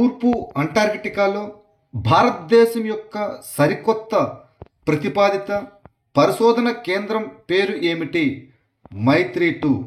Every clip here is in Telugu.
తూర్పు అంటార్కిటికాలో భారతదేశం యొక్క సరికొత్త ప్రతిపాదిత పరిశోధన కేంద్రం పేరు ఏమిటి? మైత్రి-2.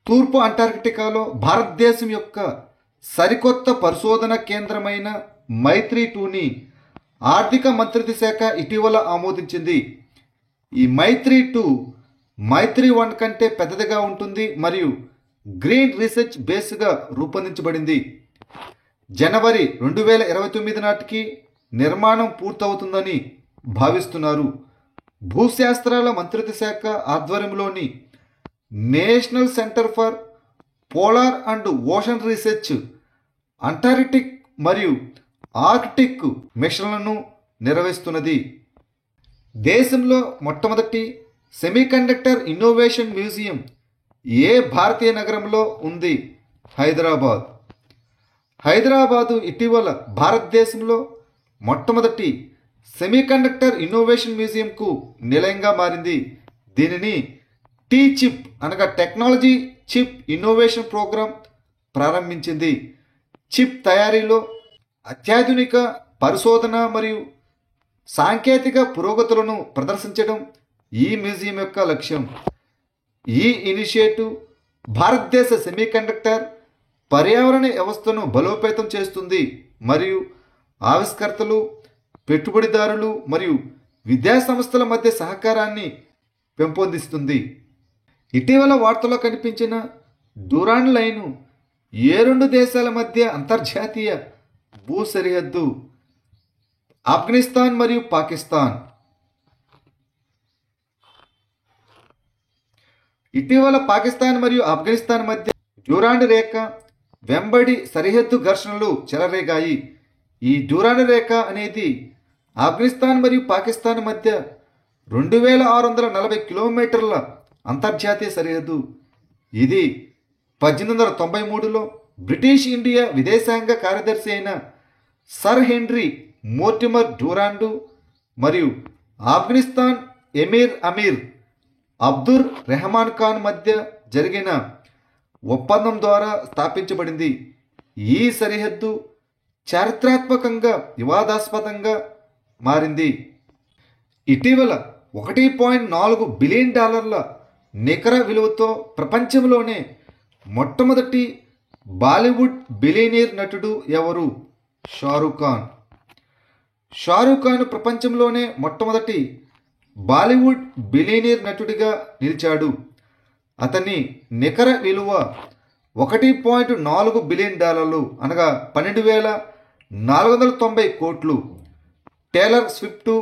తూర్పు అంటార్కిటికాలో భారతదేశం యొక్క సరికొత్త పరిశోధన కేంద్రమైన మైత్రి-2ని ఆర్థిక మంత్రిత్వ శాఖ ఇటీవల ఆమోదించింది. ఈ మైత్రి-2 మైత్రి-1 కంటే పెద్దదిగా ఉంటుంది మరియు గ్రీన్ రీసెర్చ్ బేస్గా రూపొందించబడింది. జనవరి 2029 నాటికి నిర్మాణం పూర్తవుతుందని భావిస్తున్నారు. భూశాస్త్రాల మంత్రిత్వ శాఖ ఆధ్వర్యంలోని national centre for polar and ocean research Antarctic మరియు ఆర్కిటిక్ మిషన్లను నిర్వహిస్తున్నది. దేశంలో మొట్టమొదటి సెమీకండక్టర్ ఇన్నోవేషన్ మ్యూజియం ఏ భారతీయ నగరంలో ఉంది? హైదరాబాద్. హైదరాబాదు ఇటీవల భారతదేశంలో మొట్టమొదటి సెమీకండక్టర్ ఇన్నోవేషన్ మ్యూజియంకు నిలయంగా మారింది. దీనిని టీ-చిప్ అనగా టెక్నాలజీ చిప్ ఇన్నోవేషన్ ప్రోగ్రాం ప్రారంభించింది. చిప్ తయారీలో అత్యాధునిక పరిశోధన మరియు సాంకేతిక పురోగతులను ప్రదర్శించడం ఈ మ్యూజియం యొక్క లక్ష్యం. ఈ ఇనిషియేటివ్ భారతదేశ సెమీకండక్టర్ పర్యావరణ వ్యవస్థను బలోపేతం చేస్తుంది మరియు ఆవిష్కర్తలు, పెట్టుబడిదారులు మరియు విద్యా సంస్థల మధ్య సహకారాన్ని పెంపొందిస్తుంది. ఇటీవల వార్తల్లో కనిపించిన డ్యూరాండ్ లైను ఏ రెండు దేశాల మధ్య అంతర్జాతీయ భూ సరిహద్దు? ఆఫ్ఘనిస్తాన్ మరియు పాకిస్తాన్. ఇటీవల పాకిస్తాన్ మరియు ఆఫ్ఘనిస్తాన్ మధ్య డ్యూరాండ్ రేఖ వెంబడి సరిహద్దు ఘర్షణలు చెలరేగాయి. ఈ డ్యూరాండ్ రేఖ అనేది ఆఫ్ఘనిస్తాన్ మరియు పాకిస్తాన్ మధ్య 2640 కిలోమీటర్ల అంతర్జాతీయ సరిహద్దు. ఇది 1893లో బ్రిటిష్ ఇండియా విదేశాంగ కార్యదర్శి అయిన సర్ హెన్రీ మోర్టిమర్ డ్యూరాండ్ మరియు ఆఫ్ఘనిస్తాన్ ఎమీర్ అమీర్ అబ్దుర్ రెహమాన్ ఖాన్ మధ్య జరిగిన ఒప్పందం ద్వారా స్థాపించబడింది. ఈ సరిహద్దు చారిత్రాత్మకంగా వివాదాస్పదంగా మారింది. ఇటీవల $1.4 బిలియన్ నికర విలువతో ప్రపంచంలోనే మొట్టమొదటి బాలీవుడ్ బిలియనీర్ నటుడు ఎవరు? షారూఖ్ ఖాన్. షారూఖ్ ఖాన్ ప్రపంచంలోనే మొట్టమొదటి బాలీవుడ్ బిలియనీర్ నటుడిగా నిలిచాడు. అతని నికర విలువ $1.4 బిలియన్ అనగా 12,490 కోట్లు. టేలర్ స్విఫ్ట్,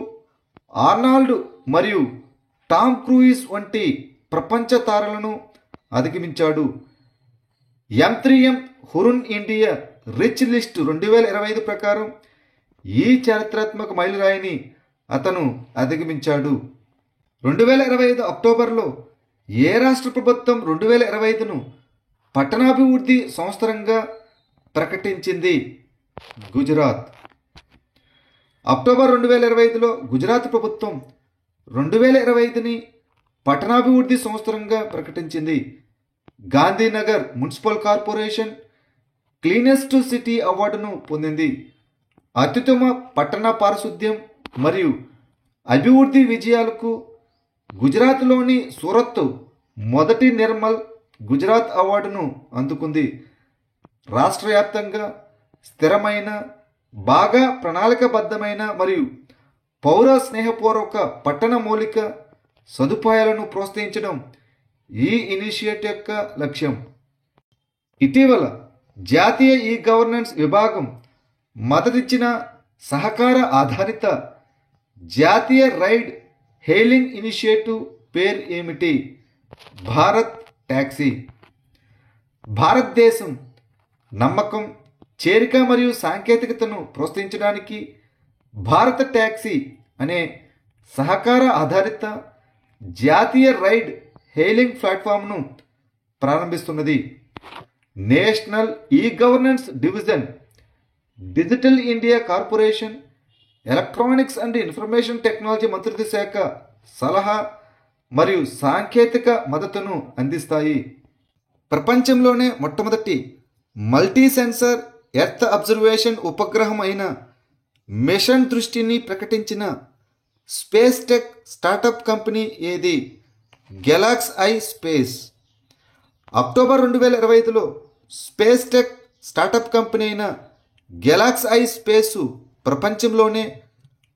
ఆర్నాల్డ్ మరియు టామ్ క్రూయిజ్ వంటి ప్రపంచ తారలను అధిగమించాడు. M3M Hurun India rich list 2025 ప్రకారం ఈ చారిత్రాత్మక మైలురాయిని అతను అధిగమించాడు. 2025 అక్టోబర్లో ఏ రాష్ట్ర ప్రభుత్వం 2025ను పట్టణాభివృద్ధి సంవత్సరంగా ప్రకటించింది? గుజరాత్. అక్టోబర్ 2025లో గుజరాత్ ప్రభుత్వం 2025ని పట్టణాభివృద్ధి సంవత్సరంగా ప్రకటించింది. Gandhinagar municipal corporation cleanest city అవార్డును పొందింది. అత్యుత్తమ పట్టణ పారిశుద్ధ్యం మరియు అభివృద్ధి విజయాలకు గుజరాత్లోని సూరత్ మొదటి నిర్మల్ గుజరాత్ అవార్డును అందుకుంది. రాష్ట్ర వ్యాప్తంగా స్థిరమైన, బాగా ప్రణాళికబద్ధమైన మరియు పౌర స్నేహపూర్వక పట్టణ మౌలిక సదుపాయాలను ప్రోత్సహించడం ఈ ఇనిషియేటివ్ యొక్క లక్ష్యం. ఇటీవల జాతీయ ఈ గవర్నెన్స్ విభాగం మద్దతిచ్చిన సహకార ఆధారిత జాతీయ రైడ్ హెయిలింగ్ ఇనిషియేటివ్ పేరు ఏమిటి? భారత్ టాక్సీ. భారతదేశం నమ్మకం, చేరిక మరియు సాంకేతికతను ప్రోత్సహించడానికి భారత టాక్సీ అనే సహకార ఆధారిత జాతీయ ride hailing ప్లాట్ఫామ్ను ప్రారంభిస్తున్నది. National e governance division, digital India corporation, electronics and information technology మంత్రిత్వ శాఖ సలహా మరియు సాంకేతిక మద్దతును అందిస్తాయి. ప్రపంచంలోనే మొట్టమొదటి మల్టీ సెన్సర్ ఎర్త్ అబ్జర్వేషన్ ఉపగ్రహం అయిన మిషన్ దృష్టిని ప్రకటించిన స్పేస్ టెక్ స్టార్టప్ కంపెనీ ఏది? GalaxEye space. అక్టోబర్ 2025లో స్పేస్ టెక్ స్టార్టప్ కంపెనీ అయిన గెలాక్స్ ఐ స్పేసు ప్రపంచంలోనే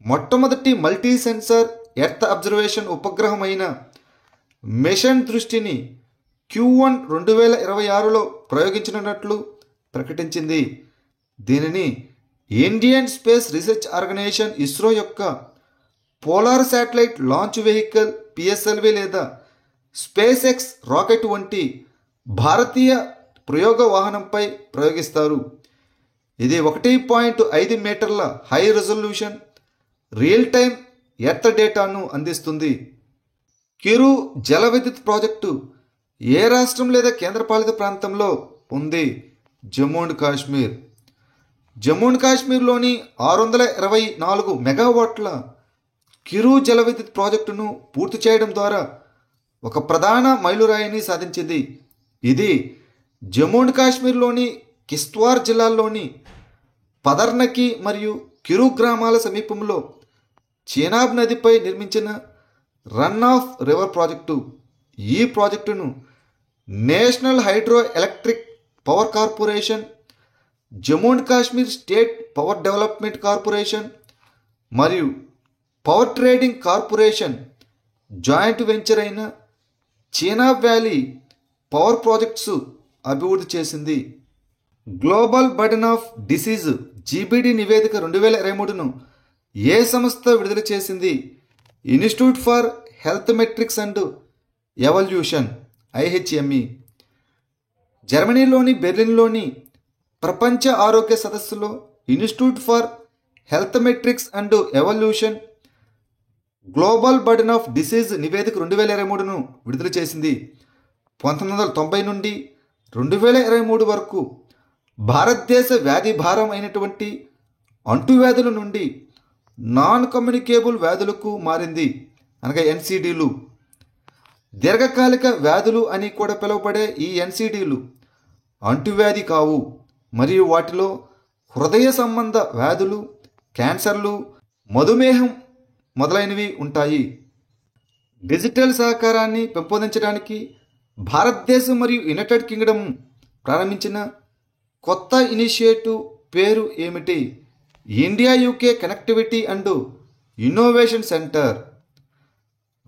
మొట్టమొదటి మల్టీ సెన్సార్ ఎర్త్ అబ్జర్వేషన్ ఉపగ్రహం అయిన మిషన్ దృష్టిని Q1 2026లో ప్రయోగించనున్నట్లు ప్రకటించింది. దీనిని Indian space research organisation ISRO యొక్క polar satellite launch vehicle PSLV లేదా స్పేస్ ఎక్స్ రాకెట్ వంటి భారతీయ ప్రయోగ వాహనంపై ప్రయోగిస్తారు. ఇది 1.5 మీటర్ల high resolution real time earth డేటాను అందిస్తుంది. కిరు జల విద్యుత్ ప్రాజెక్టు ఏ రాష్ట్రం లేదా కేంద్రపాలిత ప్రాంతంలో ఉంది? జమ్మూ అండ్ కాశ్మీర్. జమ్మూ అండ్ కాశ్మీర్లోని 624 మెగావాట్ల కిరు జల విద్యుత్ ప్రాజెక్టును పూర్తి చేయడం ద్వారా ఒక ప్రధాన మైలురాయిని సాధించింది. ఇది జమ్మూ అండ్ కాశ్మీర్లోని కిష్త్వార్ జిల్లాల్లోని పదర్నకి మరియు కిరు గ్రామాల సమీపంలో చీనాబ్ నదిపై నిర్మించిన రన్ ఆఫ్ రివర్ ప్రాజెక్టు. ఈ ప్రాజెక్టును national hydro electric power corporation, Jammu and Kashmir state power development corporation మరియు power trading corporation joint venture అయిన చీనాబ్ వ్యాలీ పవర్ ప్రాజెక్ట్స్ అభివృద్ధి చేసింది. Global burden of disease GBD నివేదిక 2023ను ఏ సంస్థ విడుదల చేసింది? Institute for health metrics and evaluation IHME. జర్మనీలోని బెర్లిన్లోని ప్రపంచ ఆరోగ్య సదస్సులో institute for health metrics and evaluation global burden of disease నివేదిక 2023ను విడుదల చేసింది. 1990 నుండి 2023 వరకు భారతదేశ వ్యాధి భారం అయినటువంటి అంటువ్యాధుల నుండి నాన్ కమ్యూనికేబుల్ వ్యాధులకు మారింది, అనగా NCDలు. దీర్ఘకాలిక వ్యాధులు అని కూడా పిలువబడే ఈ NCDలు అంటువ్యాధి కావు మరియు వాటిలో హృదయ సంబంధ వ్యాధులు, క్యాన్సర్లు, మధుమేహం మొదలైనవి ఉంటాయి. డిజిటల్ సహకారాన్ని పెంపొందించడానికి భారతదేశం మరియు యునైటెడ్ కింగ్డమ్ ప్రారంభించిన కొత్త ఇనిషియేటివ్ పేరు ఏమిటి? India UK connectivity and innovation centre.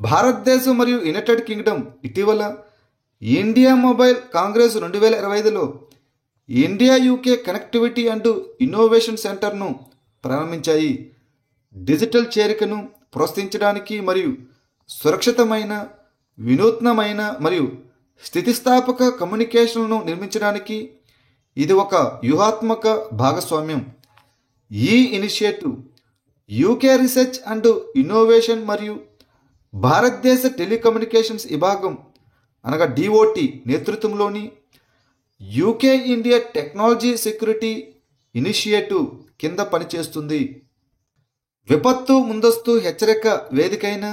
భారతదేశం మరియు యునైటెడ్ కింగ్డమ్ ఇటీవల ఇండియా మొబైల్ కాంగ్రెస్ 2025లో India UK connectivity and innovation సెంటర్ను ప్రారంభించాయి. డిజిటల్ చేరికను ప్రోత్సహించడానికి మరియు సురక్షితమైన, వినూత్నమైన మరియు స్థితిస్థాపక కమ్యూనికేషన్లను నిర్మించడానికి ఇది ఒక వ్యూహాత్మక భాగస్వామ్యం. ఈ initiative UK research and innovation మరియు భారతదేశ టెలికమ్యూనికేషన్స్ విభాగం అనగా DOT నేతృత్వంలోని UK India technology security initiative కింద పనిచేస్తుంది. విపత్తు ముందస్తు హెచ్చరిక వేదికైన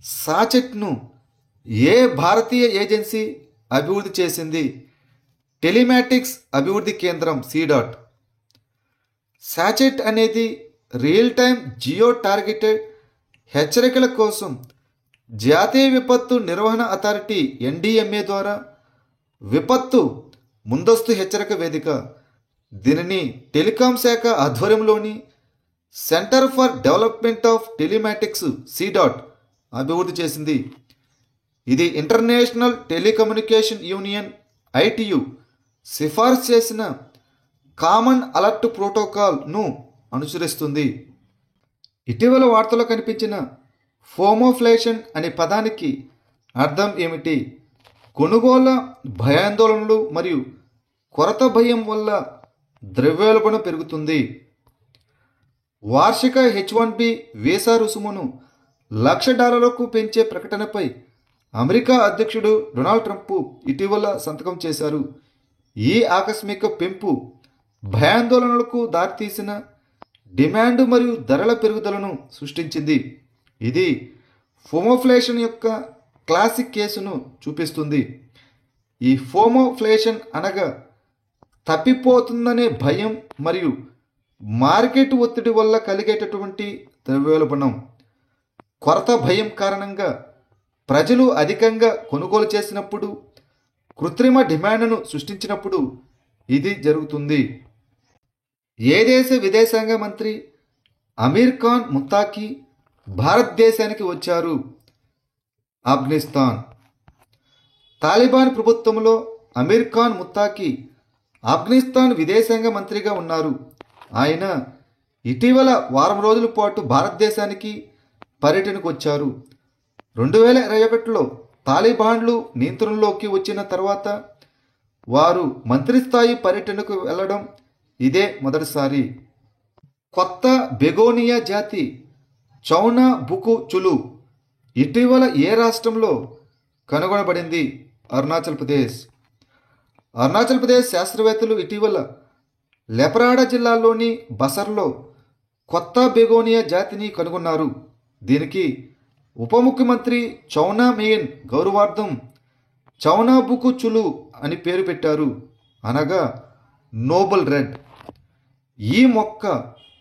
సాచెట్ను ఏ భారతీయ ఏజెన్సీ అభివృద్ధి చేసింది? టెలిమాటిక్స్ అభివృద్ధి కేంద్రం CDOT. సాచెట్ అనేది రియల్ టైమ్ జియో టార్గెటెడ్ హెచ్చరికల కోసం జాతీయ విపత్తు నిర్వహణ అథారిటీ NDMA ద్వారా విపత్తు ముందస్తు హెచ్చరిక వేదిక. దీనిని టెలికాం శాఖ ఆధ్వర్యంలోని centre for development of telematics CDOT అభివృద్ధి చేసింది. ఇది ఇంటర్నేషనల్ టెలికమ్యూనికేషన్ యూనియన్ ITU సిఫార్సు చేసిన కామన్ అలర్ట్ ప్రోటోకాల్ను అనుసరిస్తుంది. ఇటీవల వార్తలో కనిపించిన ఫోమోఫ్లేషన్ అనే పదానికి అర్థం ఏమిటి? కొనుగోలు భయాందోళనలు మరియు కొరత భయం వల్ల ద్రవ్యోల్బణం పెరుగుతుంది. వార్షిక H1B వీసా రుసుమును $1,00,000 పెంచే ప్రకటనపై అమెరికా అధ్యక్షుడు డొనాల్డ్ ట్రంప్ ఇటీవల సంతకం చేశారు. ఈ ఆకస్మిక పెంపు భయాందోళనలకు దారితీసిన డిమాండ్ మరియు ధరల పెరుగుదలను సృష్టించింది. ఇది ఫోమోఫ్లేషన్ యొక్క క్లాసిక్ కేసును చూపిస్తుంది. ఈ ఫోమోఫ్లేషన్ అనగా తప్పిపోతుందనే భయం మరియు మార్కెట్ ఒత్తిడి వల్ల కలిగేటటువంటి ద్రవ్యోల్బణం కొరత భయం కారణంగా ప్రజలు అధికంగా కొనుగోలు చేసినప్పుడు కృత్రిమ డిమాండ్ను సృష్టించినప్పుడు ఇది జరుగుతుంది. ఏ దేశ విదేశాంగ మంత్రి అమీర్ ఖాన్ ముత్తాకి భారతదేశానికి వచ్చారు? ఆఫ్ఘనిస్తాన్. తాలిబాన్ ప్రభుత్వంలో అమీర్ ఖాన్ ముత్తాకి ఆఫ్ఘనిస్తాన్ విదేశాంగ మంత్రిగా ఉన్నారు. ఆయన ఇటీవల వారం రోజుల పాటు భారతదేశానికి పర్యటనకు వచ్చారు. 2021లో తాలిబాన్లు నియంత్రణలోకి వచ్చిన తర్వాత వారు మంత్రి స్థాయి పర్యటనకు వెళ్ళడం ఇదే మొదటిసారి. కొత్త బెగోనియా జాతి చౌనా బుకు చులు ఇటీవల ఏ రాష్ట్రంలో కనుగొనబడింది? అరుణాచల్ ప్రదేశ్. అరుణాచల్ ప్రదేశ్ శాస్త్రవేత్తలు ఇటీవల లెపరాడా జిల్లాలోని బసర్లో కొత్త బెగోనియా జాతిని కనుగొన్నారు. దీనికి ఉప ముఖ్యమంత్రి చౌనా మెయిన్ గౌరవార్థం చౌనా బుకు చులు అని పేరు పెట్టారు, అనగా నోబెల్ రెడ్. ఈ మొక్క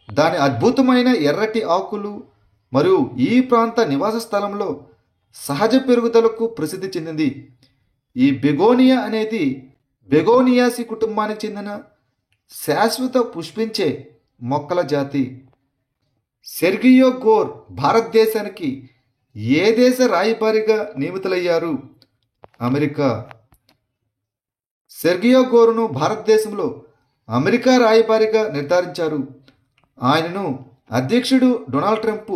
దాని అద్భుతమైన ఎర్రటి ఆకులు మరియు ఈ ప్రాంత నివాస స్థలంలో సహజ పెరుగుదలకు ప్రసిద్ధి చెందింది. ఈ బెగోనియా అనేది బెగోనియాసి కుటుంబానికి చెందిన శాశ్వత పుష్పించే మొక్కల జాతి. సెర్గియో గోర్ భారతదేశానికి ఏ దేశ రాయబారిగా నియమితులయ్యారు? అమెరికా. సెర్గియో గోరును భారతదేశంలో అమెరికా రాయబారిగా నిర్ధారించారు. ఆయనను అధ్యక్షుడు డొనాల్డ్ ట్రంప్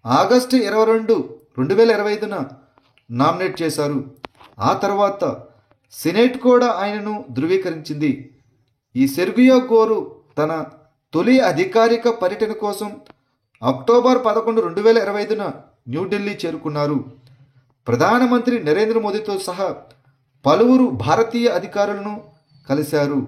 ఆగస్టు 22, 2025న నామినేట్ చేశారు. ఆ తర్వాత సెనేట్ కూడా ఆయనను ధృవీకరించింది. ఈ సెర్గియో గోరు తన తొలి అధికారిక పర్యటన కోసం అక్టోబర్ 11, 2025న న్యూఢిల్లీ చేరుకున్నారు. ప్రధానమంత్రి నరేంద్ర మోదీతో సహా పలువురు భారతీయ అధికారులను కలిశారు.